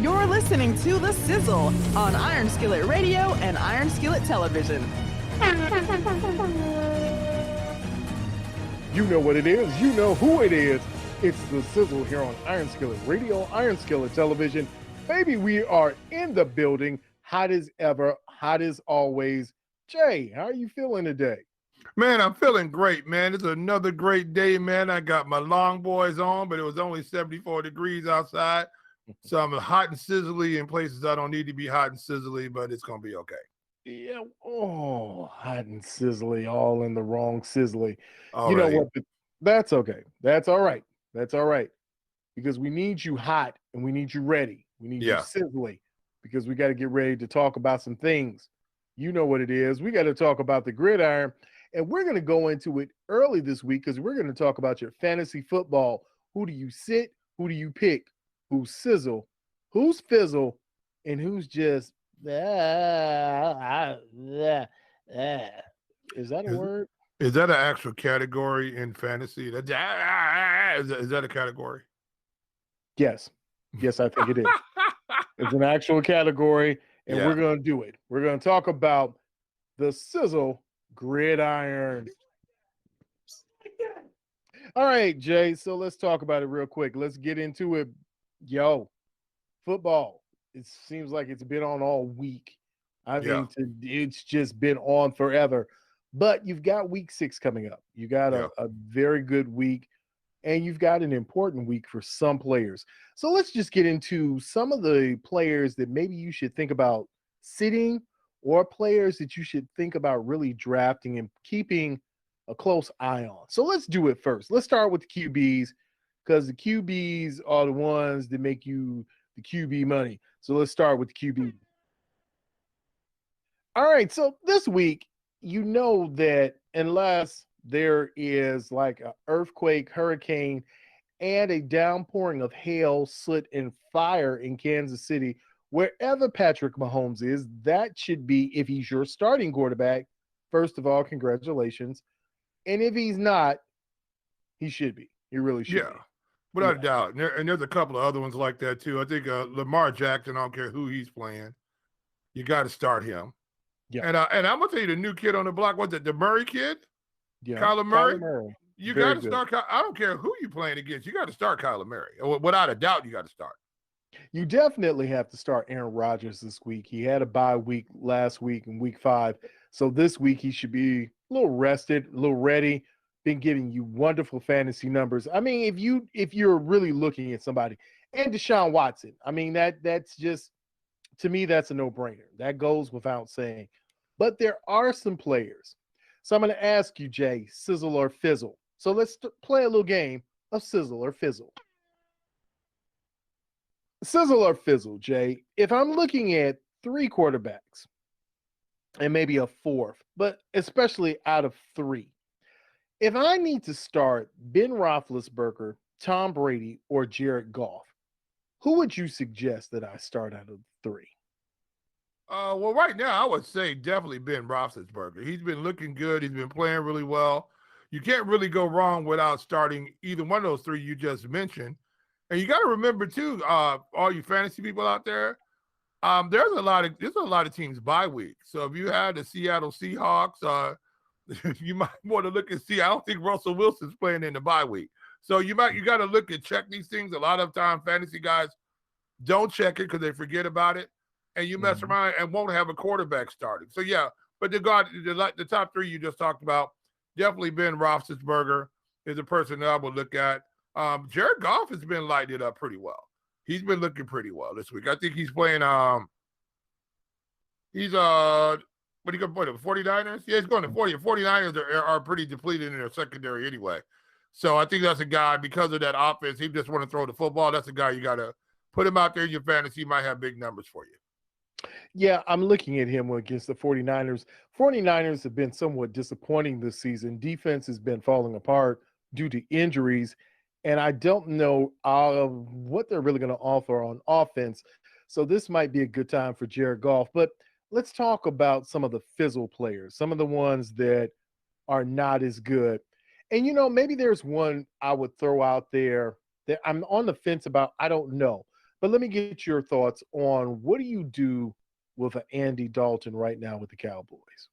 You're listening to The Sizzle on Iron Skillet Radio and Iron Skillet Television. You know what it is. You know who it is. It's The Sizzle here on Iron Skillet Radio, Iron Skillet Television. Baby, we are in the building. Hot as ever, hot as always. Jay, how are you feeling today? Man, I'm feeling great, man. It's another great day, man. I got my long boys on, but it was only 74 degrees outside. So I'm hot and sizzly in places I don't need to be hot and sizzly, but it's going to be okay. Yeah, hot and sizzly, all in the wrong sizzly. All right. What? That's okay. That's all right. That's all right. Because we need you hot and we need you ready. We need you sizzly because we got to get ready to talk about some things. You know what it is. We got to talk about the gridiron, and we're going to go into it early this week because we're going to talk about your fantasy football. Who do you sit? Who do you pick? Who's sizzle? Who's fizzle? And who's just Is that a word? Is that an actual category in fantasy? Is that a category? Yes. Yes, I think it is. It's an actual category, and we're going to do it. We're going to talk about the Sizzle gridiron. All right, Jay, so let's talk about it real quick. Let's get into it. Football. It seems like it's been on all week. I mean, it's just been on forever. But you've got week 6 coming up. You got a very good week, and you've got an important week for some players. So let's just get into some of the players that maybe you should think about sitting or players that you should think about really drafting and keeping a close eye on. So let's do it first. Let's start with the QBs because the QBs are the ones that make you the QB money. So let's start with the QB. All right, so this week, you know that unless there is like an earthquake, hurricane, and a downpouring of hail, soot, and fire in Kansas City, wherever Patrick Mahomes is, that should be, if he's your starting quarterback, first of all, congratulations. And if he's not, he should be. He really should be. Without a doubt. And there's a couple of other ones like that, too. I think Lamar Jackson, I don't care who he's playing, you got to start him. Yeah. And I'm going to tell you, the new kid on the block, what's it, the Murray kid? Yeah. Kyler Murray. You got to start. I don't care who you're playing against. You got to start Kyler Murray. Without a doubt, you got to start. You definitely have to start Aaron Rodgers this week. He had a bye week last week in week 5. So this week he should be a little rested, a little ready. Been giving you wonderful fantasy numbers. I mean, if you're really looking at somebody, and Deshaun Watson, I mean that's just, to me, that's a no-brainer. That goes without saying. But there are some players. So I'm going to ask you, Jay, sizzle or fizzle. So let's play a little game of sizzle or fizzle. Sizzle or fizzle, Jay. If I'm looking at 3 quarterbacks and maybe a 4th, but especially out of 3, if I need to start Ben Roethlisberger, Tom Brady, or Jared Goff, who would you suggest that I start out of 3? Well, right now, I would say definitely Ben Roethlisberger. He's been looking good. He's been playing really well. You can't really go wrong without starting either one of those 3 you just mentioned. And you got to remember, too, all you fantasy people out there, there's a lot of teams bye week. So if you had the Seattle Seahawks, you might want to look and see. I don't think Russell Wilson's playing in the bye week. So you got to check these things. A lot of time fantasy guys don't check it because they forget about it. And you mess around and won't have a quarterback starting. So, but the top 3 you just talked about, definitely Ben Roethlisberger is a person that I would look at. Jared Goff has been lighting it up pretty well. He's been looking pretty well this week. I think he's playing what are you going to play, the 49ers? Yeah, he's going to 40. The 49ers are pretty depleted in their secondary anyway. So I think that's a guy, because of that offense, he just want to throw the football. That's a guy you got to put him out there in your fantasy. He might have big numbers for you. Yeah, I'm looking at him against the 49ers. 49ers have been somewhat disappointing this season. Defense has been falling apart due to injuries, and I don't know what they're really going to offer on offense. So this might be a good time for Jared Goff. But let's talk about some of the fizzle players, some of the ones that are not as good. And, maybe there's one I would throw out there that I'm on the fence about. I don't know. But let me get your thoughts on what do you do with an Andy Dalton right now with the Cowboys?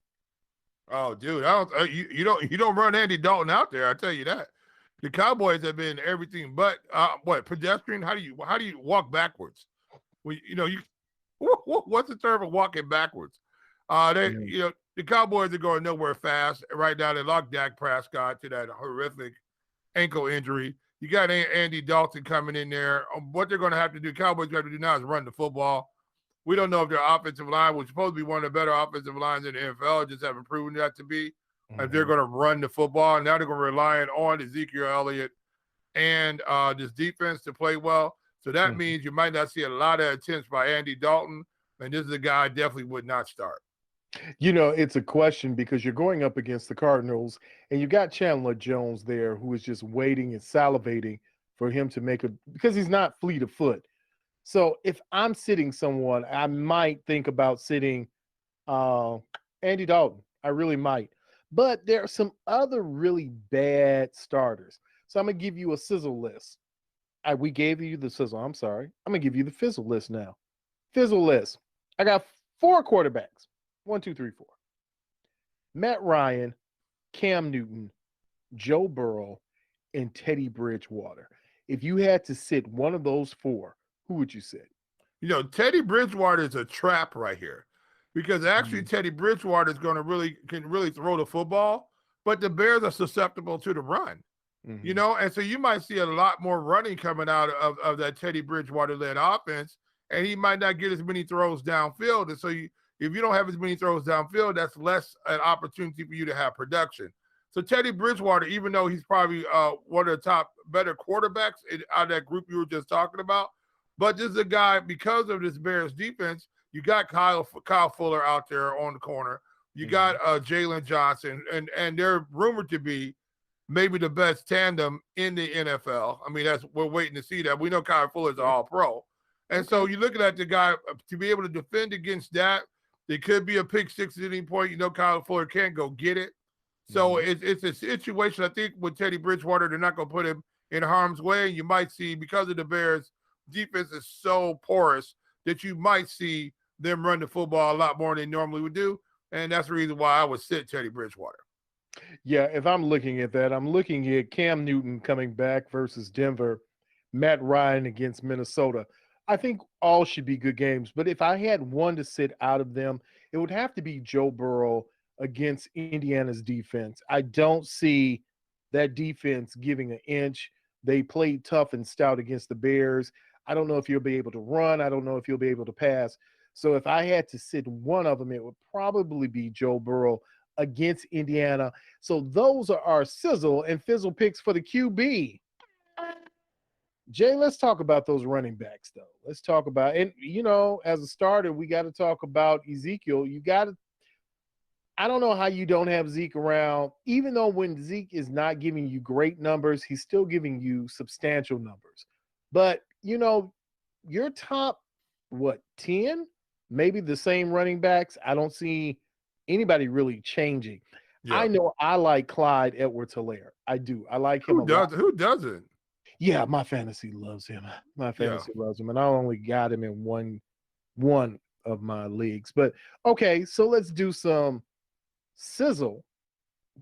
Oh, dude, I don't. You don't run Andy Dalton out there. I tell you that. The Cowboys have been everything but what pedestrian. How do you walk backwards? Well, what's the term for walking backwards? The Cowboys are going nowhere fast right now. They locked Dak Prescott to that horrific ankle injury. You got Andy Dalton coming in there. What they're going to have to do, Cowboys have to do now is run the football. We don't know if their offensive line, which is supposed to be one of the better offensive lines in the NFL, just haven't proven that to be. If they're going to run the football, and now they're going to rely on Ezekiel Elliott and this defense to play well. So that means you might not see a lot of attempts by Andy Dalton, and this is a guy I definitely would not start. It's a question because you're going up against the Cardinals, and you got Chandler Jones there who is just waiting and salivating for him to make because he's not fleet of foot. So if I'm sitting someone, I might think about sitting Andy Dalton. I really might. But there are some other really bad starters. So I'm going to give you a sizzle list. We gave you the sizzle. I'm sorry. I'm going to give you the fizzle list now. Fizzle list. I got 4 quarterbacks. 1, 2, 3, 4. Matt Ryan, Cam Newton, Joe Burrow, and Teddy Bridgewater. If you had to sit one of those 4, who would you sit? Teddy Bridgewater is a trap right here because actually Teddy Bridgewater can really throw the football, but the Bears are susceptible to the run. And so you might see a lot more running coming out of that Teddy Bridgewater-led offense, and he might not get as many throws downfield. And so if you don't have as many throws downfield, that's less an opportunity for you to have production. So Teddy Bridgewater, even though he's probably one of the top better quarterbacks out of that group you were just talking about, but this is a guy, because of this Bears defense, you got Kyle Fuller out there on the corner. You got Jalen Johnson, and they're rumored to be maybe the best tandem in the NFL. I mean, we're waiting to see that. We know Kyle Fuller's an all-pro. And so you're looking at the guy to be able to defend against that. There could be a pick six at any point. Kyle Fuller can't go get it. So it's a situation, I think, with Teddy Bridgewater, they're not going to put him in harm's way. You might see, because of the Bears' defense is so porous, that you might see them run the football a lot more than they normally would do. And that's the reason why I would sit Teddy Bridgewater. Yeah, if I'm looking at that, I'm looking at Cam Newton coming back versus Denver, Matt Ryan against Minnesota. I think all should be good games, but if I had one to sit out of them, it would have to be Joe Burrow against Indiana's defense. I don't see that defense giving an inch. They played tough and stout against the Bears. I don't know if you'll be able to run. I don't know if you'll be able to pass. So if I had to sit one of them, it would probably be Joe Burrow against Indiana. So those are our sizzle and fizzle picks for the QB. Jay, let's talk about those running backs, though. Let's talk about, and as a starter, we got to talk about Ezekiel. I don't know how you don't have Zeke around, even though when Zeke is not giving you great numbers, he's still giving you substantial numbers. But, your top, 10, maybe the same running backs. I don't see anybody really changing. Yeah. I know I like Clyde Edwards-Helaire. I do. I like him a lot. Who doesn't? Yeah, my fantasy loves him. Loves him. And I only got him in one of my leagues. But, okay, so let's do some sizzle.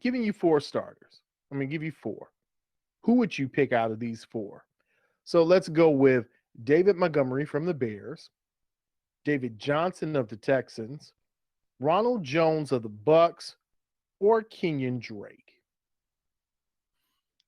Giving you 4 starters. I'm going to give you 4. Who would you pick out of these 4? So let's go with David Montgomery from the Bears, David Johnson of the Texans, Ronald Jones of the Bucks, or Kenyon Drake.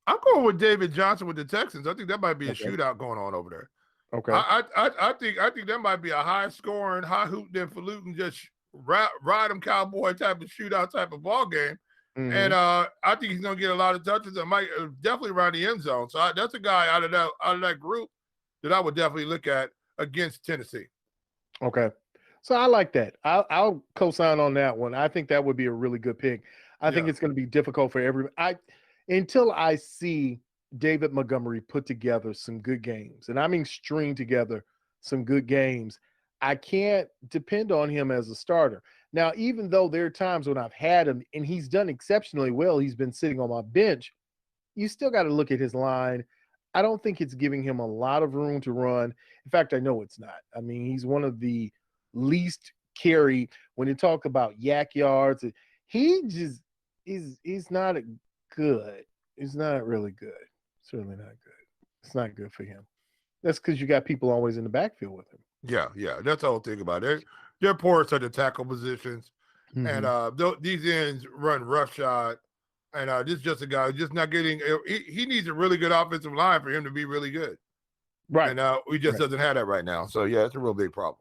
I'm going with David Johnson with the Texans. I think that might be a shootout going on over there. Okay. I think that might be a high-scoring, high-hooting and falutin, just ride 'em cowboy type of shootout type of ball game. Mm-hmm. And I think he's going to get a lot of touches. I might definitely around the end zone. So that's a guy out of that group that I would definitely look at against Tennessee. Okay. So I like that. I'll co-sign on that one. I think that would be a really good pick. I think it's going to be difficult for everybody. Until I see David Montgomery put together some good games, and I mean string together some good games, I can't depend on him as a starter. Now, even though there are times when I've had him and he's done exceptionally well, he's been sitting on my bench, you still got to look at his line. I don't think it's giving him a lot of room to run. In fact, I know it's not. I mean, he's one of the least carry when you talk about yak yards. He just he's not good. He's not really good. Certainly not good. It's not good for him. That's because you got people always in the backfield with him. Yeah. That's the whole thing about it. They're porous at the tackle positions. And these ends run roughshod. And this is just a guy who's just not getting – he needs a really good offensive line for him to be really good. Right. And he just doesn't have that right now. So, yeah, it's a real big problem.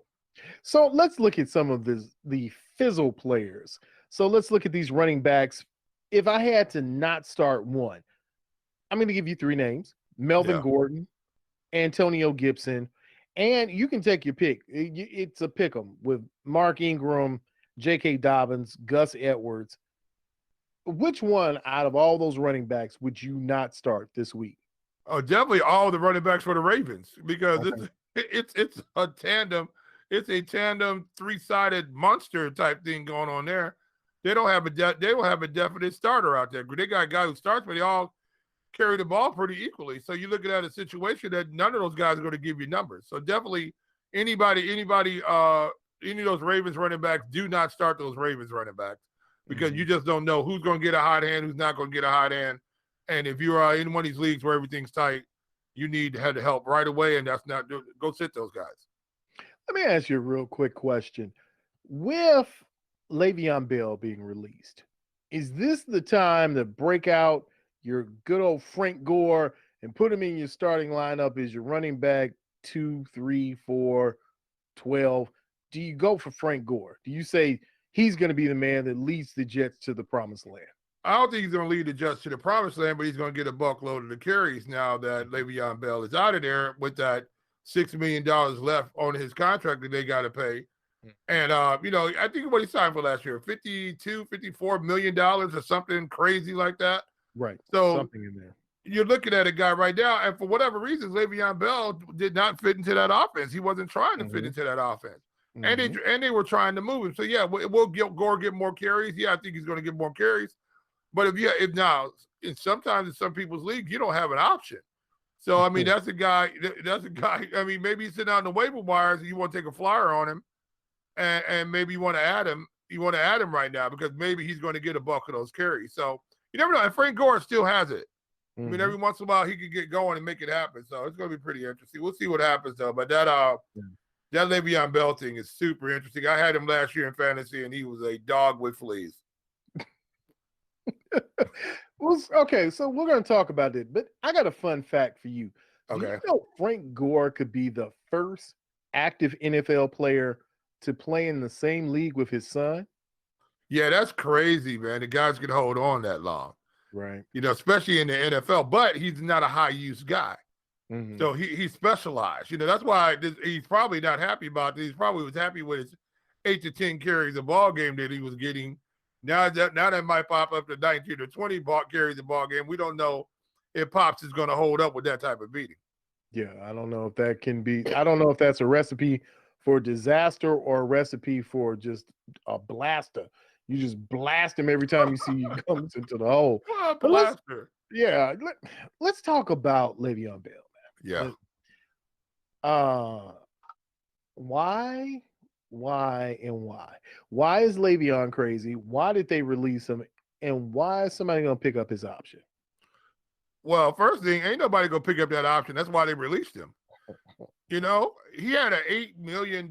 So let's look at some of the fizzle players. So let's look at these running backs. If I had to not start one, I'm going to give you three names: Melvin Gordon, Antonio Gibson, and you can take your pick. It's a pick 'em with Mark Ingram, J.K. Dobbins, Gus Edwards. Which one out of all those running backs would you not start this week? Oh, definitely all the running backs for the Ravens, because it's a tandem. It's a tandem, three-sided monster type thing going on there. They don't have a definite starter out there. They got a guy who starts, but they all carry the ball pretty equally. So you're looking at a situation that none of those guys are going to give you numbers. So definitely any of those Ravens running backs, do not start those Ravens running backs, because you just don't know who's going to get a hot hand, who's not going to get a hot hand. And if you are in one of these leagues where everything's tight, you need to have help right away, and that's not – go sit those guys. Let me ask you a real quick question. With Le'Veon Bell being released, is this the time to break out your good old Frank Gore and put him in your starting lineup as your running back 2, 3, 4, 12? Do you go for Frank Gore? Do you say he's going to be the man that leads the Jets to the promised land? I don't think he's going to lead the Jets to the promised land, but he's going to get a buckload of the carries now that Le'Veon Bell is out of there with that $6 million left on his contract that they got to pay. And, I think what he signed for last year, $54 million or something crazy like that. Right. So something in there. You're looking at a guy right now, and for whatever reason, Le'Veon Bell did not fit into that offense. He wasn't trying to fit into that offense. And they were trying to move him. So, yeah, will Gore get more carries? Yeah, I think he's going to get more carries. But sometimes in some people's leagues, you don't have an option. So, I mean, that's a guy. I mean, maybe he's sitting out on the waiver wires and you want to take a flyer on him, and maybe you want to add him. You want to add him right now because maybe he's going to get a buck of those carries. So, you never know. And Frank Gore still has it. I mean, every once in a while he could get going and make it happen. So it's going to be pretty interesting. We'll see what happens, though. But that Le'Veon Bell thing is super interesting. I had him last year in fantasy, and he was a dog with fleas. Okay, so we're going to talk about it, but I got a fun fact for you. Okay. Do you know Frank Gore could be the first active NFL player to play in the same league with his son? Yeah, that's crazy, man. The guys can hold on that long. Right. Especially in the NFL, but he's not a high-use guy. So he's specialized. That's why he's probably not happy about this. He probably was happy with his 8 to 10 carries a ball game that he was getting. Now that might pop up to 19 or 20 carries a ball game. We don't know if Pops is going to hold up with that type of beating. Yeah, I don't know if that can be. I don't know if that's a recipe for disaster or a recipe for just a blaster. You just blast him every time you see he comes into the hole. Blaster. Let's talk about Le'Veon Bell, man. Yeah. Why? Why is Le'Veon crazy? Why did they release him? And why is somebody going to pick up his option? Well, first thing, ain't nobody going to pick up that option. That's why they released him. He had an $8 million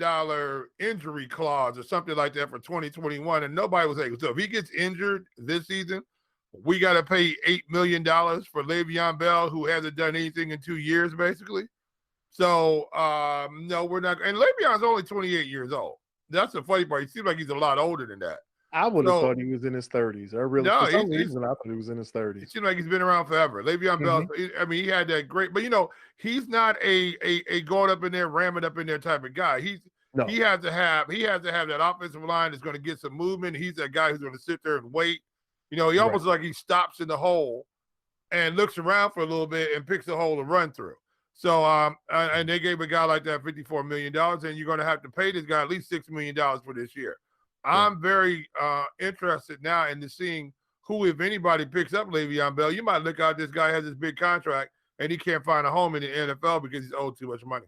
injury clause or something like that for 2021, and nobody was able. So if he gets injured this season, we got to pay $8 million for Le'Veon Bell, who hasn't done anything in 2 years, basically. So, no, we're not. And Le'Veon's only 28 years old. That's the funny part. He seems like he's a lot older than that. I would have thought he was in his 30s. For some reason, I thought he was in his 30s. It seems like he's been around forever. Le'Veon Bell, I mean, he had that great, but he's not a going up in there, ramming up in there type of guy. He has to have that offensive line that's going to get some movement. He's that guy who's going to sit there and wait. He almost like he stops in the hole and looks around for a little bit and picks a hole to run through. So, and they gave a guy like that $54 million, and you're going to have to pay this guy at least $6 million for this year. I'm very interested now in seeing who, if anybody, picks up Le'Veon Bell. You might look out, this guy has this big contract. and he can't find a home in the NFL because he's owed too much money.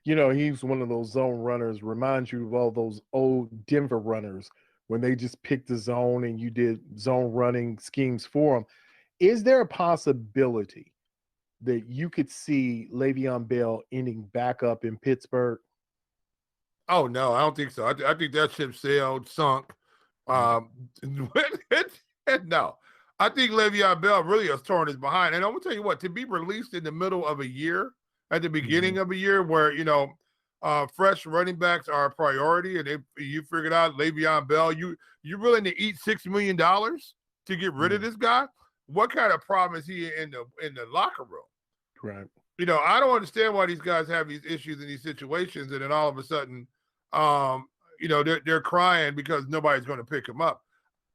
He's one of those zone runners, reminds you of all those old Denver runners when they just picked the zone and you did zone running schemes for them. Is there a possibility that you could see Le'Veon Bell ending back up in Pittsburgh? Oh, no, I don't think so. I think that ship sailed, sunk. No. I think Le'Veon Bell really has torn his behind. And I'm going to tell you what, to be released in the middle of a year, at the beginning of a year where, fresh running backs are a priority, and you figured out Le'Veon Bell, you're willing to eat $6 million to get rid of this guy? What kind of problem is he in the locker room? Right. I don't understand why these guys have these issues in these situations, and then all of a sudden, they're crying because nobody's going to pick him up.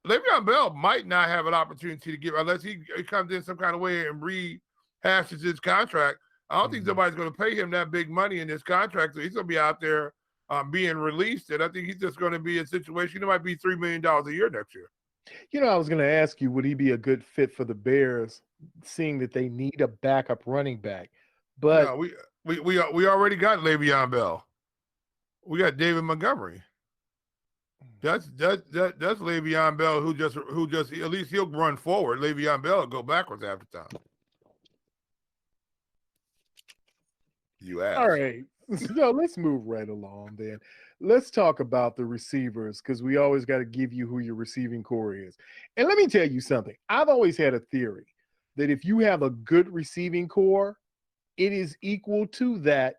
Le'Veon Bell might not have an opportunity to give, unless he comes in some kind of way and rehashes his contract. I don't think somebody's going to pay him that big money in this contract, so he's going to be out there being released, and I think he's just going to be in a situation. It might be $3 million a year next year. I was going to ask you, would he be a good fit for the Bears, seeing that they need a backup running back? But no, we already got Le'Veon Bell. We got David Montgomery. That's Le'Veon Bell who just at least he'll run forward. Le'Veon Bell will go backwards half the time. You asked. All right. So let's move right along then. Let's talk about the receivers, because we always got to give you who your receiving core is. And let me tell you something. I've always had a theory that if you have a good receiving core, it is equal to that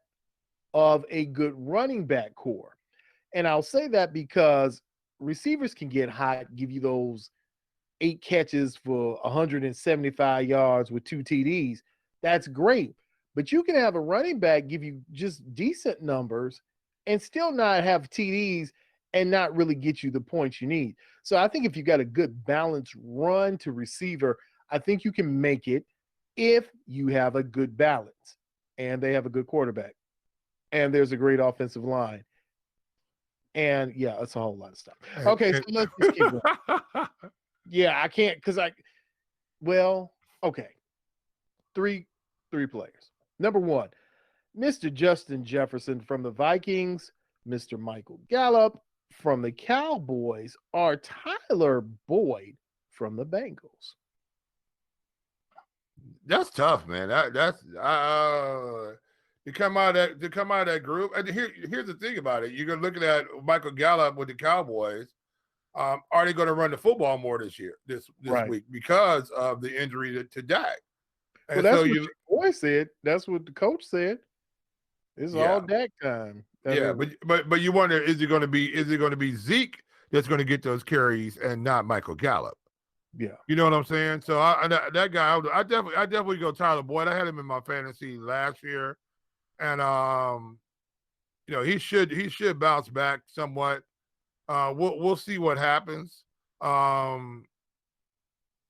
of a good running back core. And I'll say that because receivers can get hot, give you those 8 catches for 175 yards with 2 TDs. That's great. But you can have a running back give you just decent numbers and still not have TDs and not really get you the points you need. So I think if you got a good balanced run to receiver, I think you can make it if you have a good balance and they have a good quarterback and there's a great offensive line. And yeah, it's a whole lot of stuff. Okay, so let's just keep going. Yeah, I can't okay. Three players. Number 1, Mr. Justin Jefferson from the Vikings, Mr. Michael Gallup from the Cowboys, or Tyler Boyd from the Bengals. That's tough, man. That's to come out of that group. And here's the thing about it. You're gonna look at Michael Gallup with the Cowboys. Are they going to run the football more this right. week because of the injury to Dak? Well, that's what your boy said. That's what the coach said. It's all Dak time. But you wonder, is it going to be Zeke that's going to get those carries and not Michael Gallup? Yeah, you know what I'm saying. So that guy, I definitely go Tyler Boyd. I had him in my fantasy last year, and he should bounce back somewhat. We'll see what happens. We'll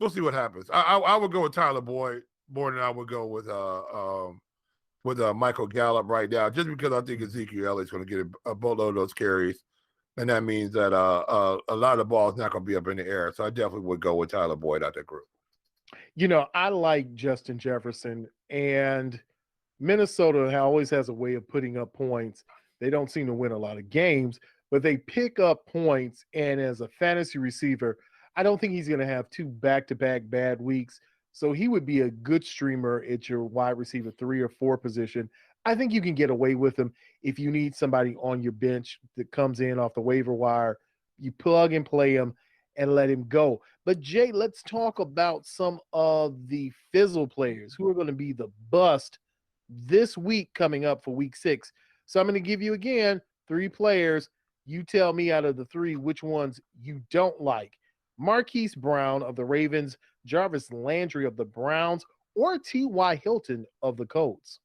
see what happens. I would go with Tyler Boyd more than I would go with Michael Gallup right now, just because I think Ezekiel Elliott's going to get a boatload of those carries, and that means that a lot of the ball is not going to be up in the air. So I definitely would go with Tyler Boyd out that group. I like Justin Jefferson, and Minnesota always has a way of putting up points. They don't seem to win a lot of games, but they pick up points. And as a fantasy receiver, I don't think he's going to have 2 back-to-back bad weeks. So he would be a good streamer at your wide receiver 3 or 4 position. I think you can get away with him if you need somebody on your bench that comes in off the waiver wire. You plug and play him and let him go. But, Jay, let's talk about some of the fizzle players who are going to be the bust this week coming up for week 6. So I'm going to give you, again, 3 players. You tell me out of the 3 which ones you don't like. Marquise Brown of the Ravens, Jarvis Landry of the Browns, or T.Y. Hilton of the Colts?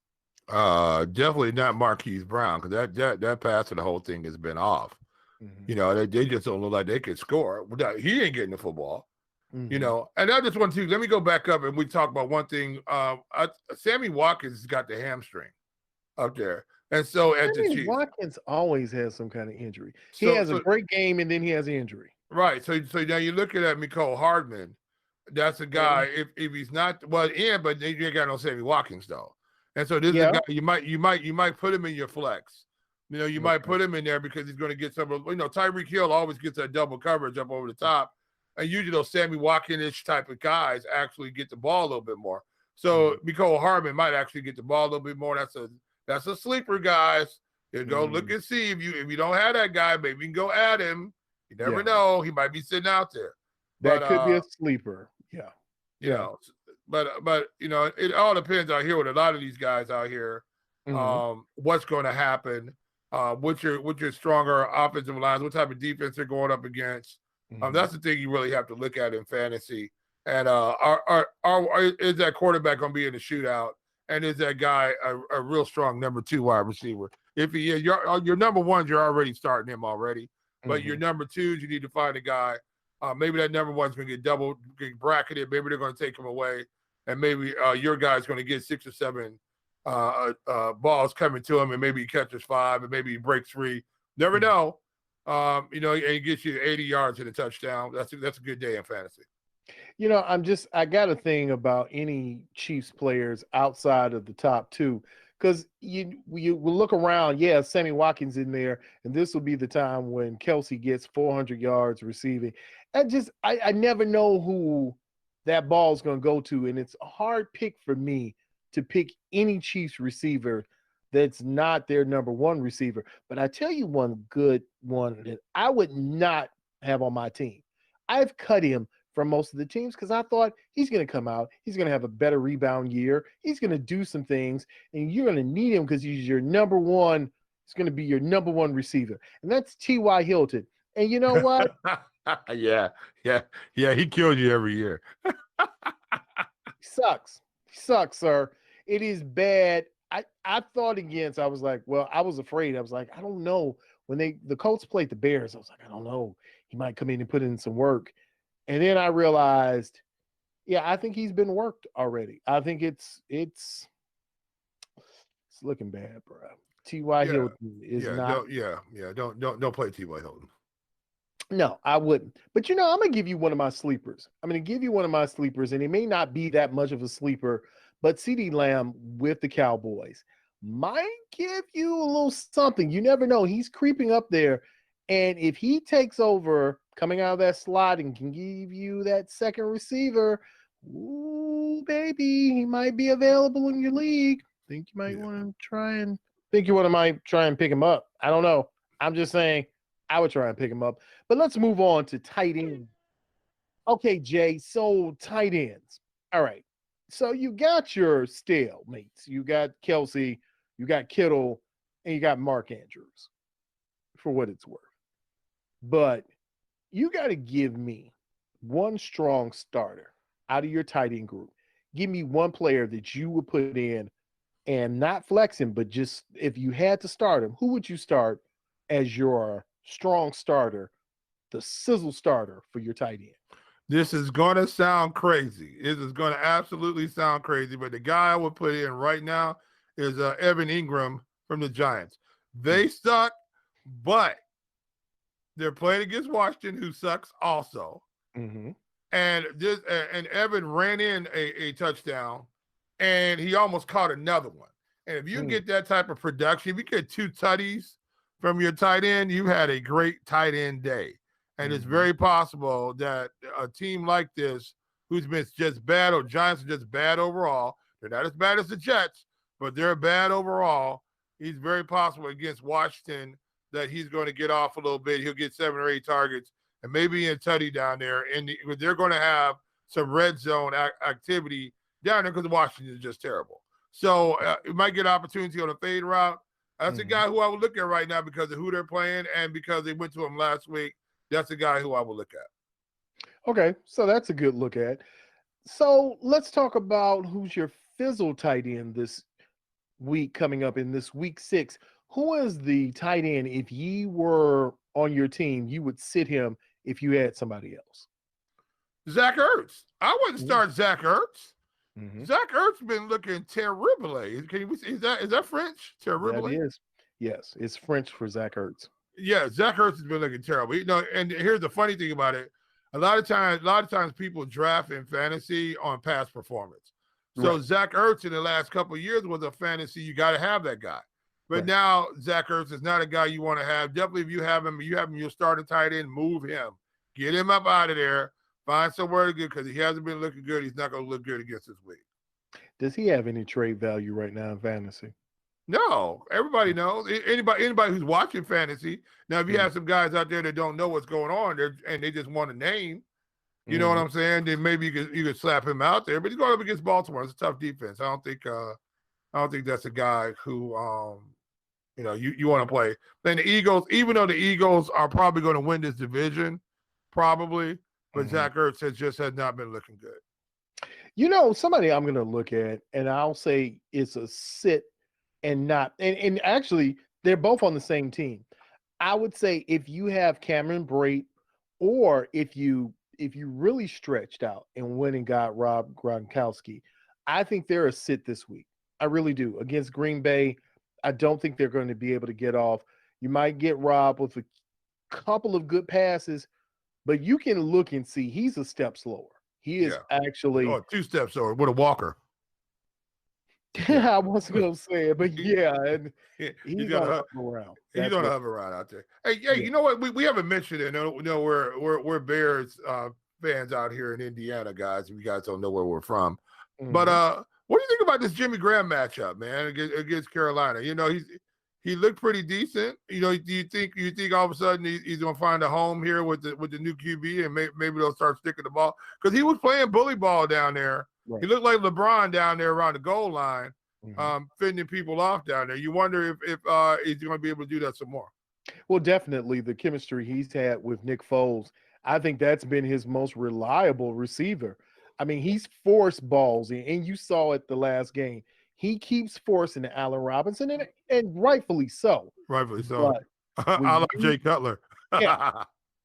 Definitely not Marquise Brown, because that pass of the whole thing has been off. Mm-hmm. They just don't look like they could score. He ain't getting the football. Mm-hmm. And I just want to let me go back up and we talk about one thing. Sammy Watkins has got the hamstring up there. And so at the Chiefs, Watkins always has some kind of injury. He has a great game and then he has an injury. Right. So now you're looking at Mecole Hardman, That's a guy. If he's not but you ain't got no Sammy Watkins though. And so this is a guy you might put him in your flex. You might put him in there because he's going to get some. Tyreek Hill always gets that double coverage up over the top, and usually those Sammy Watkins-ish type of guys actually get the ball a little bit more. So Mecole Hardman might actually get the ball a little bit more. That's a sleeper, guys. You go look and see if you don't have that guy, maybe you can go add him. You never know; he might be sitting out there. That could be a sleeper. Yeah. But it all depends out here with a lot of these guys out here. What's going to happen? What's your stronger offensive lines? What type of defense they're going up against? That's the thing you really have to look at in fantasy. And is that quarterback going to be in the shootout? And is that guy a real strong number 2 wide receiver? If he is, your number 1s, you're already starting him already. But your number 2s, you need to find a guy. Maybe that number 1's going to get bracketed. Maybe they're going to take him away. And maybe your guy's going to get 6 or 7 balls coming to him, and maybe he catches 5, and maybe he breaks 3. Never know. And he gets you 80 yards and a touchdown. That's a good day in fantasy. I got a thing about any Chiefs players outside of the top 2, because you will look around. Yeah, Sammy Watkins in there, and this will be the time when Kelsey gets 400 yards receiving. I never know who that ball is going to go to, and it's a hard pick for me to pick any Chiefs receiver that's not their number 1 receiver. But I tell you one good one that I would not have on my team. I've cut him from most of the teams because I thought he's going to come out. He's going to have a better rebound year. He's going to do some things, and you're going to need him because he's your number 1. He's going to be your number 1 receiver, and that's T.Y. Hilton. And you know what? Yeah. He kills you every year. He sucks, sir. It is bad. I thought I was like, well, I was afraid. I was like, I don't know. When the Colts played the Bears, I was like, I don't know. He might come in and put in some work. And then I realized, I think he's been worked already. I think it's looking bad, bro. T.Y. Hilton is not. Don't play T.Y. Hilton. No, I wouldn't. But I'm gonna give you one of my sleepers. And it may not be that much of a sleeper, but CeeDee Lamb with the Cowboys might give you a little something. You never know. He's creeping up there. And if he takes over coming out of that slot and can give you that second receiver, ooh, baby, he might be available in your league. Think you might want to try and pick him up. I don't know. I'm just saying I would try and pick him up. But let's move on to tight end. Okay, Jay, so tight ends. All right. So you got your stalemates. You got Kelsey, you got Kittle, and you got Mark Andrews, for what it's worth. But you got to give me one strong starter out of your tight end group. Give me one player that you would put in and not flex him, but just if you had to start him, who would you start as your strong starter, the sizzle starter for your tight end? This is going to sound crazy. This is going to absolutely sound crazy, but the guy I would put in right now is Evan Ingram from the Giants. They suck, but they're playing against Washington, who sucks also. Mm-hmm. And Evan ran in a touchdown, and he almost caught another one. And if you get that type of production, if you get 2 tutties from your tight end, you had a great tight end day. And it's very possible that a team like this, who's been just bad, or Giants are just bad overall, they're not as bad as the Jets, but they're bad overall. He's very possible against Washington that he's going to get off a little bit. He'll get 7 or 8 targets, and maybe in tutty down there. And they're going to have some red zone activity down there because Washington is just terrible. So it might get opportunity on a fade route. That's a guy who I would look at right now because of who they're playing and because they went to him last week. That's a guy who I would look at. Okay, so that's a good look at. So let's talk about who's your fizzle tight end this week coming up in this week 6. Who is the tight end, if you were on your team, you would sit him if you had somebody else? Zach Ertz. I wouldn't start Zach Ertz. Mm-hmm. Zach Ertz been looking terrible. Is that French? Terrible. That is. Yes, it's French for Zach Ertz. Yeah, Zach Ertz has been looking terrible. And here's the funny thing about it. A lot of times people draft in fantasy on past performance. So Right. Zach Ertz in the last couple of years was a fantasy. You got to have that guy. But Right. now Zach Ertz is not a guy you want to have. Definitely, if you have him your starting tight end, move him. Get him up out of there. Find somewhere to get, because he hasn't been looking good. He's not going to look good against this week. Does he have any trade value right now in fantasy? No, everybody knows. Anybody who's watching fantasy. Now, if you have some guys out there that don't know what's going on and they just want a name, you know what I'm saying? Then maybe you could slap him out there. But he's going up against Baltimore. It's a tough defense. I don't think that's a guy who you want to play. Then the Eagles, even though the Eagles are probably going to win this division, probably, but Zach Ertz has not been looking good. Somebody I'm going to look at, and I'll say it's a sit and not, and actually they're both on the same team. I would say if you have Cameron Brate, or if you really stretched out and went and got Rob Gronkowski, I think they're a sit this week. I really do. Against Green Bay, I don't think they're going to be able to get off. You might get Rob with a couple of good passes, but you can look and see he's a step slower. He is actually 2 steps over with a walker. I wasn't going to say it, but yeah, and he's going to hover around. He's going to hover around out there. Hey, you know what? We haven't mentioned it. We're Bears fans out here in Indiana, guys. If you guys don't know where we're from, but what do you think about this Jimmy Graham matchup, man, against Carolina? He looked pretty decent. Do you think all of a sudden he's going to find a home here with the new QB, and maybe they'll start sticking the ball, because he was playing bully ball down there. Right. He looked like LeBron down there around the goal line, fending people off down there. You wonder if he's going to be able to do that some more. Well, definitely the chemistry he's had with Nick Foles, I think that's been his most reliable receiver. I mean, he's forced balls in, and you saw it the last game. He keeps forcing Allen Robinson, and rightfully so. Rightfully so. I like Jay Cutler.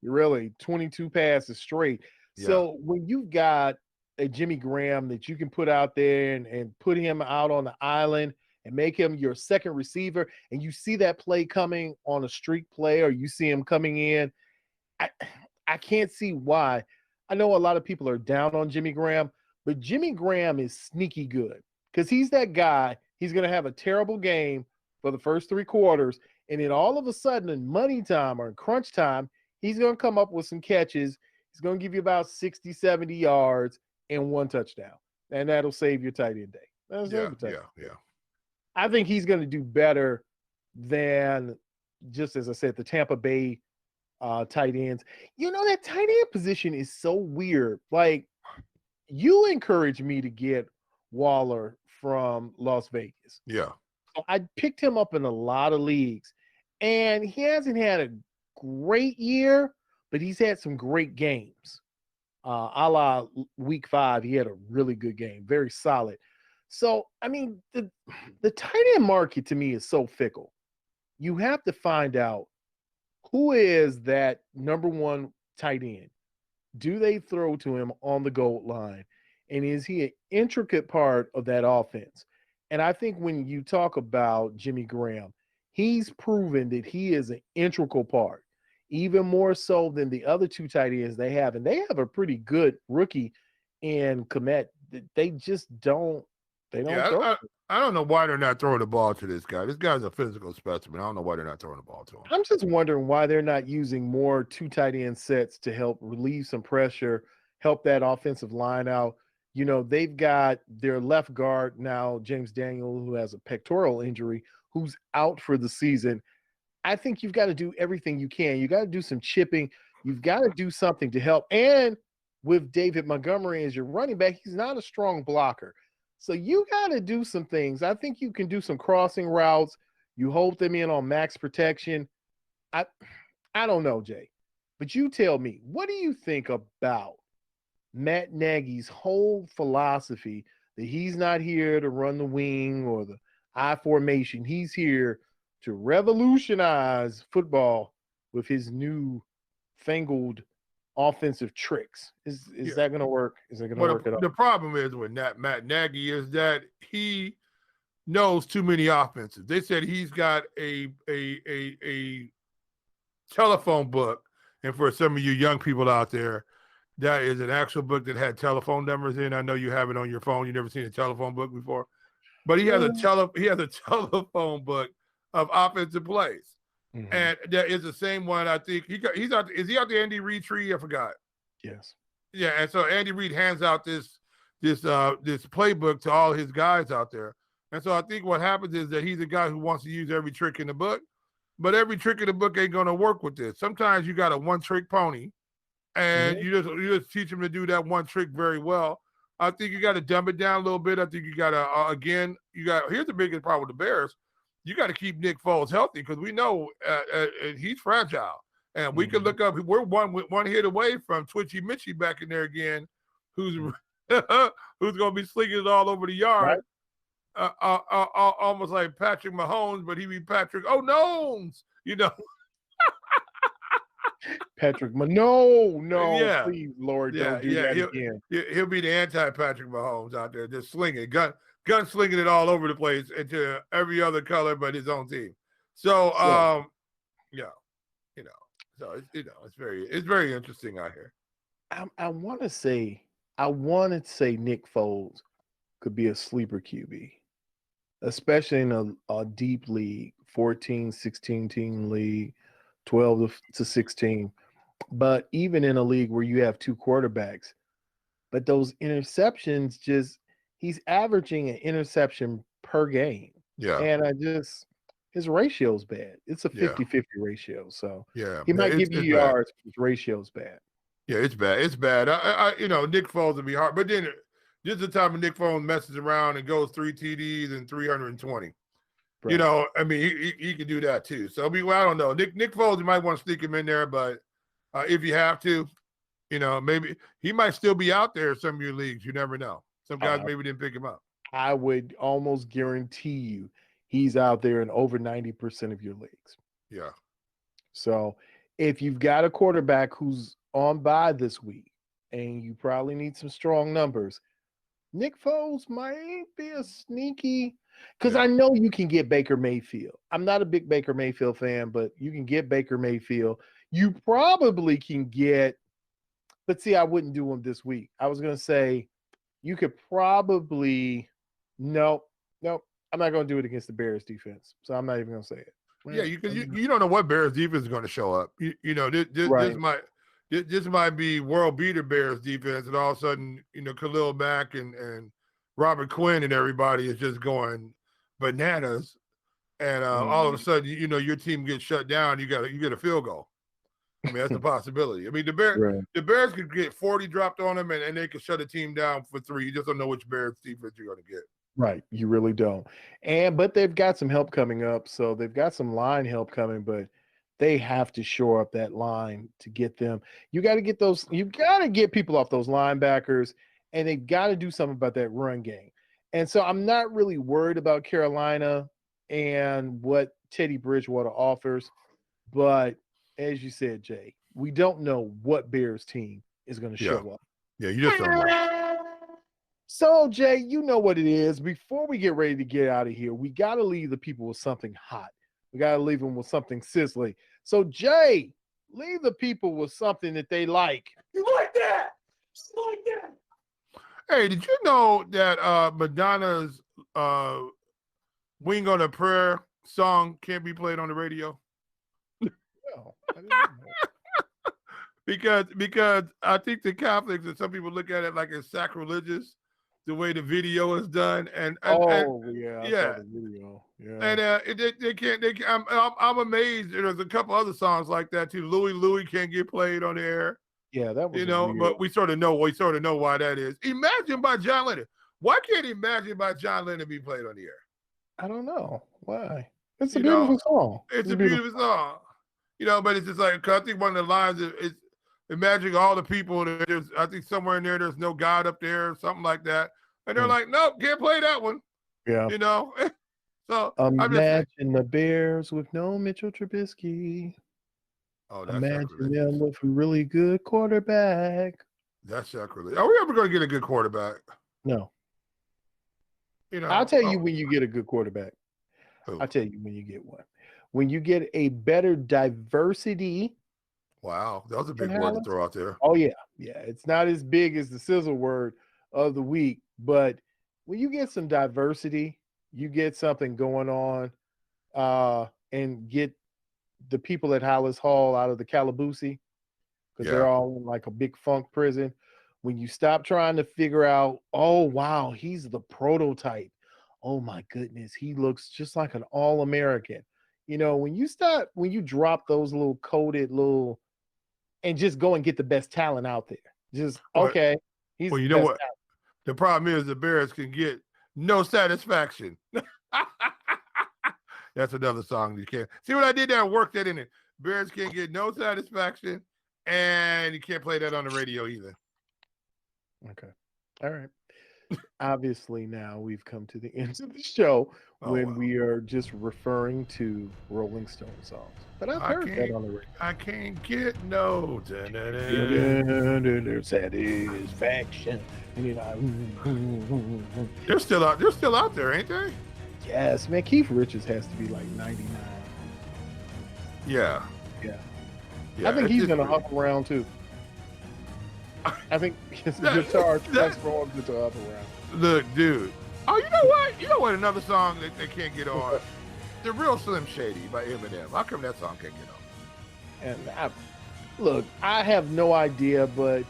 Really, 22 passes straight. Yeah. So when you've got a Jimmy Graham that you can put out there and put him out on the island and make him your second receiver, and you see that play coming on a streak play, or you see him coming in, I can't see why. I know a lot of people are down on Jimmy Graham, but Jimmy Graham is sneaky good, because he's that guy. He's going to have a terrible game for the first 3 quarters, and then all of a sudden in money time or in crunch time, he's going to come up with some catches. He's going to give you about 60, 70 yards and 1 touchdown, and that'll save your tight end day. Yeah. I think he's going to do better than, just as I said, the Tampa Bay tight ends. That tight end position is so weird. Like, you encouraged me to get Waller from Las Vegas. Yeah. So I picked him up in a lot of leagues, and he hasn't had a great year, but he's had some great games. A la week 5, he had a really good game, very solid. So, I mean, the tight end market to me is so fickle. You have to find out who is that number 1 tight end. Do they throw to him on the goal line? And is he an intricate part of that offense? And I think when you talk about Jimmy Graham, he's proven that he is an integral part, even more so than the other 2 tight ends they have. And they have a pretty good rookie in Komet. They just don't. They don't throw. I don't know why they're not throwing the ball to this guy. This guy's a physical specimen. I don't know why they're not throwing the ball to him. I'm just wondering why they're not using more 2 tight end sets to help relieve some pressure, help that offensive line out. They've got their left guard now, James Daniel, who has a pectoral injury, who's out for the season. I think you've got to do everything you can. You got to do some chipping. You've got to do something to help. And with David Montgomery as your running back, he's not a strong blocker. So you got to do some things. I think you can do some crossing routes. You hold them in on max protection. I don't know, Jay, but you tell me, what do you think about Matt Nagy's whole philosophy that he's not here to run the wing or the I formation? He's here to revolutionize football with his new fangled offensive tricks. Is that going to work? Is it going to work at all? The problem is with Matt Nagy is that he knows too many offenses. They said he's got a telephone book, and for some of you young people out there, That is an actual book that had telephone numbers in. I know you have it on your phone. You've never seen a telephone book before, but he has a telephone book of offensive plays, and that is the same one. I think he's out. Is he out the Andy Reid tree? I forgot. Yes. Yeah, and so Andy Reid hands out this playbook to all his guys out there, and so I think what happens is that he's a guy who wants to use every trick in the book, but every trick in the book ain't going to work with this. Sometimes you got a one-trick pony. And you just teach them to do that one trick very well. I think you got to dumb it down a little bit. I think you got to here's the biggest problem with the Bears. You got to keep Nick Foles healthy because we know he's fragile, and we can look up. We're one hit away from Twitchy Mitchy back in there again, who's going to be slinging it all over the yard, almost like Patrick Mahomes, but he be Patrick O'Knowns, Patrick, no, please, Lord, don't do that again. He'll be the anti-Patrick Mahomes out there, just slinging, gun slinging it all over the place into every other color but his own team. So, so it's very interesting out here. I want to say Nick Foles could be a sleeper QB, especially in a deep league, 14, 16 team league. 12 to 16, but even in a league where you have two quarterbacks, but those interceptions he's averaging an interception per game. Yeah. And his ratio's bad. It's a 50-50 ratio. So he might give you yards, but his ratio's bad. Yeah, it's bad. It's bad. Nick Foles would be hard, but then this is the time when Nick Foles messes around and goes 3 TDs and 320. Right. He can do that too. So, I don't know. Nick Foles, you might want to sneak him in there, but if you have to, maybe he might still be out there in some of your leagues. You never know. Some guys maybe didn't pick him up. I would almost guarantee you he's out there in over 90% of your leagues. Yeah. So, if you've got a quarterback who's on bye this week and you probably need some strong numbers, Nick Foles might be a sneaky – because I know you can get Baker Mayfield. I'm not a big Baker Mayfield fan, but you can get Baker Mayfield. You probably can get – but see, I wouldn't do him this week. I was going to say you could probably – nope. I'm not going to do it against the Bears defense, so I'm not even going to say it. Yeah, you don't know what Bears defense is going to show up. This might be world beater Bears defense, and all of a sudden, Khalil Mack and Robert Quinn and everybody is just going bananas, and all of a sudden, your team gets shut down. You get a field goal. That's a possibility. The Bears could get 40 dropped on them, and they could shut a team down for 3. You just don't know which Bears defense you're going to get. Right, you really don't. But they've got some help coming up, so they've got some line help coming, but they have to shore up that line to get them. You got to get those. You got to get people off those linebackers. And they've got to do something about that run game. And so I'm not really worried about Carolina and what Teddy Bridgewater offers. But as you said, Jay, we don't know what Bears team is going to show up. Yeah, you just don't know. So, Jay, you know what it is. Before we get ready to get out of here, we got to leave the people with something hot. We got to leave them with something sizzling. So, Jay, leave the people with something that they like. You like that? You like that? Hey, did you know that Madonna's Wing on a Prayer song can't be played on the radio? No, I didn't know. because I think the Catholics and some people look at it like it's sacrilegious the way the video is done. And I saw the video. Yeah. And they can't. I'm amazed. There's a couple other songs like that too. Louie can't get played on the air. Yeah, that was weird. But we sort of know why that is. Imagine by John Lennon. Why can't Imagine by John Lennon be played on the air? I don't know. Why? It's a beautiful song. It's a beautiful song. But it's just like, I think one of the lines is imagine all the people that I think somewhere in there's no God up there or something like that. And they're like, nope, can't play that one. Yeah. So imagine the Bears with no Mitchell Trubisky. Oh, that's imagine sacrilege. them with a really good quarterback. That's sacrilege. Are we ever going to get a good quarterback? No. I'll tell you when you get a good quarterback. Who? I'll tell you when you get one. When you get a better diversity Wow, that was a big word to throw out there. Oh yeah, yeah. It's not as big as the sizzle word of the week, but when you get some diversity, you get something going on, and get the people at Hollis Hall out of the Calaboose because they're all in like a big funk prison. When you stop trying to figure out, oh wow, he's the prototype. Oh my goodness, he looks just like an all-American. When you drop those little coded little and just go and get the best talent out there. Just okay. He's well, you know what? Talent. The problem is the Bears can get no satisfaction. That's another song you can't see what I did there. Work that in it. Bears can't get no satisfaction, and you can't play that on the radio either. Okay. All right. Obviously, now we've come to the end of the show when we are just referring to Rolling Stone songs. But I've heard that on the radio. I can't get no satisfaction. They're still out. They're still out there, ain't they? Yes, man. Keith Richards has to be like 99. Yeah. I think he's gonna hop around too. I think his guitar transforms into a hop around. Look, dude. Oh, you know what? You know what? Another song that they can't get on. The Real Slim Shady by Eminem. How come that song can't get on? And I have no idea, but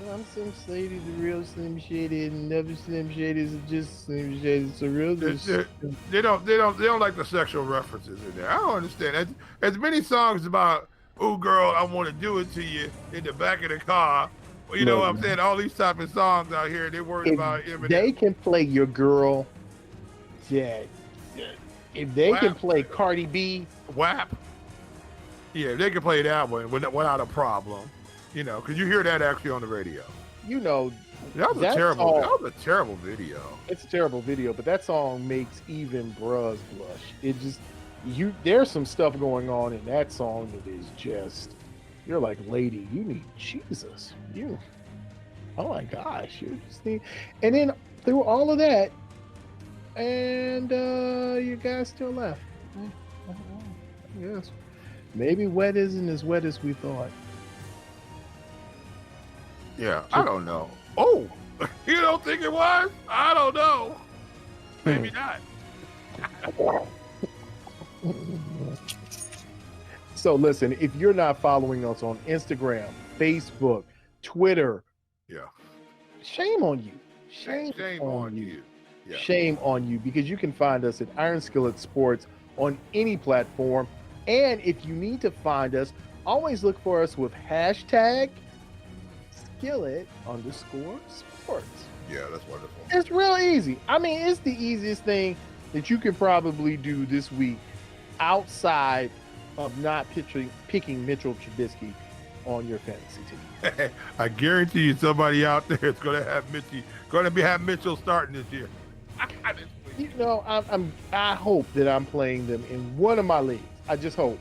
I'm Slim Shady, the real Slim Shady, and never Slim Shadys are just Slim Shady. It's a real. They don't like the sexual references in there. I don't understand. As many songs about, oh girl, I want to do it to you in the back of the car. Well, you know what I'm saying? All these type of songs out here, they're worried about Eminem. They can play your girl. Yeah. If they can play Cardi B. WAP. Yeah, they can play that one without a problem. Because you hear that actually on the radio. That was a terrible video. It's a terrible video, but that song makes even bros blush. It just, there's some stuff going on in that song that is just, you're like, lady, you need Jesus. Oh my gosh, you just need. And then through all of that, and you guys still left. Yes, maybe wet isn't as wet as we thought. Yeah, I don't know. Oh, you don't think it was? I don't know. Maybe not. So listen, if you're not following us on Instagram, Facebook, Twitter, shame on you. Shame on you. Yeah. Shame on you, because you can find us at Iron Skillet Sports on any platform. And if you need to find us, always look for us with hashtag #Skillet_sports. Yeah, that's wonderful. It's real easy. I mean, it's the easiest thing that you can probably do this week outside of not picking Mitchell Trubisky on your fantasy team. I guarantee you somebody out there is going to have Mitchell starting this year. I hope that I'm playing them in one of my leagues. I just hope.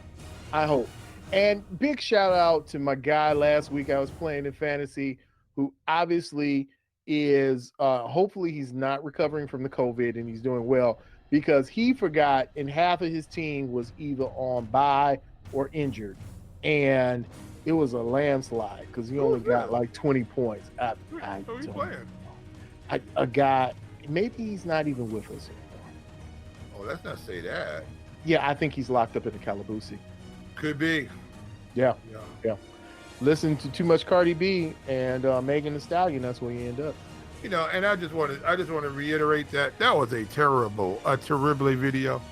I hope. And big shout out to my guy last week I was playing in fantasy, who obviously is, hopefully he's not recovering from the COVID and he's doing well, because he forgot and half of his team was either on bye or injured. And it was a landslide because he only got like 20 points. Who's playing? A guy, maybe he's not even with us anymore. Oh, let's not say that. Yeah, I think he's locked up in the Calaboose. Could be. Yeah. Listen to too much Cardi B and Megan Thee Stallion. That's where you end up. And I just want to reiterate that was a terrible video.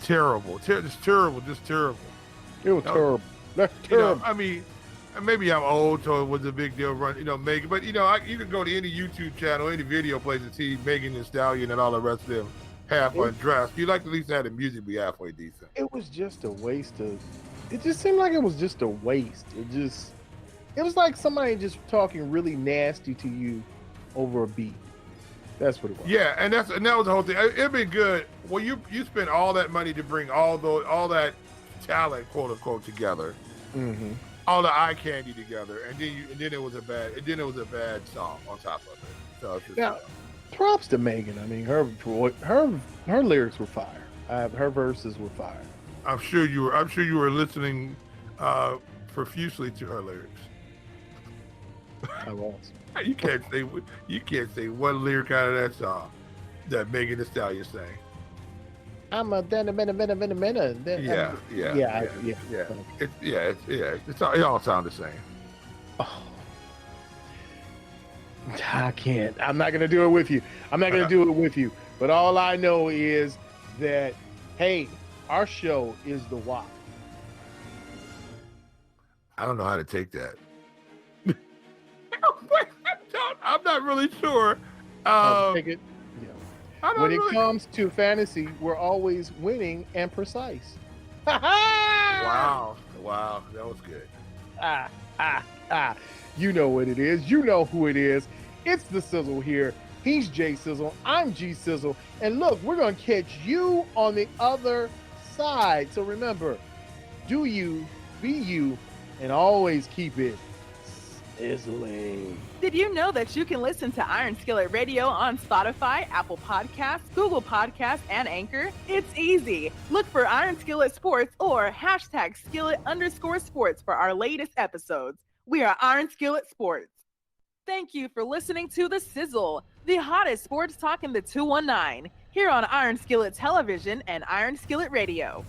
Terrible. Just terrible. It was terrible. That's terrible. I mean, maybe I'm old, so it was a big deal. Megan. But you can go to any YouTube channel, any video place, and see Megan Thee Stallion and all the rest of them half undressed. You like to at least have the music be halfway decent. It was just a waste of. It just seemed like it was just a waste. It was like somebody just talking really nasty to you over a beat. That's what it was. Yeah, and that was the whole thing. It'd be good. Well, you spend all that money to bring all that talent, quote unquote, together. Mm-hmm. All the eye candy together, and then it was a bad song on top of it. So it's just, props to Megan. I mean, her lyrics were fire. Her verses were fire. I'm sure you were listening profusely to her lyrics. I was. You can't say one lyric out of that song that Megan Thee Stallion sang. I'm a Yeah. It all sounds the same. Oh. I can't. I'm not gonna do it with you. But all I know is that, hey, our show is the WAP. I don't know how to take that. I'm not really sure. Take it. Yeah. When it comes to fantasy, we're always winning and precise. Wow, that was good. You know what it is. You know who it is. It's the Sizzle here. He's J Sizzle. I'm G Sizzle. And look, we're going to catch you on the other side. So remember, do you, be you, and always keep it sizzling. Did you know that you can listen to Iron Skillet Radio on Spotify, Apple Podcasts, Google Podcasts, and Anchor? It's easy. Look for Iron Skillet Sports or #skillet_sports for our latest episodes. We are Iron Skillet Sports. Thank you for listening to The Sizzle, the hottest sports talk in the 219, here on Iron Skillet Television and Iron Skillet Radio.